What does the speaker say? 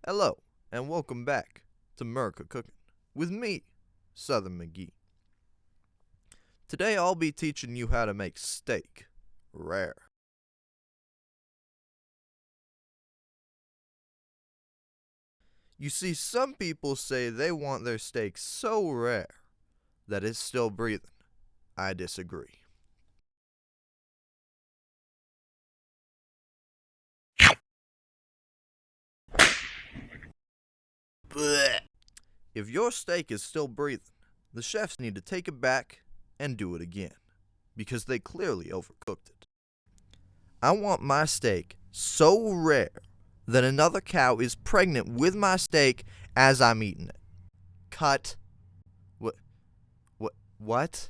Hello, and welcome back to Murica Cookin with me, Southern Mcgee. Today I'll be teaching you how to make steak rare. You see, some people say they want their steak so rare that it's still breathing. I disagree. Blech. If your steak is still breathing, the chefs need to take it back and do it again, because they clearly overcooked it. I want my steak so rare that another cow is pregnant with my steak as I'm eating it. Cut. What? What?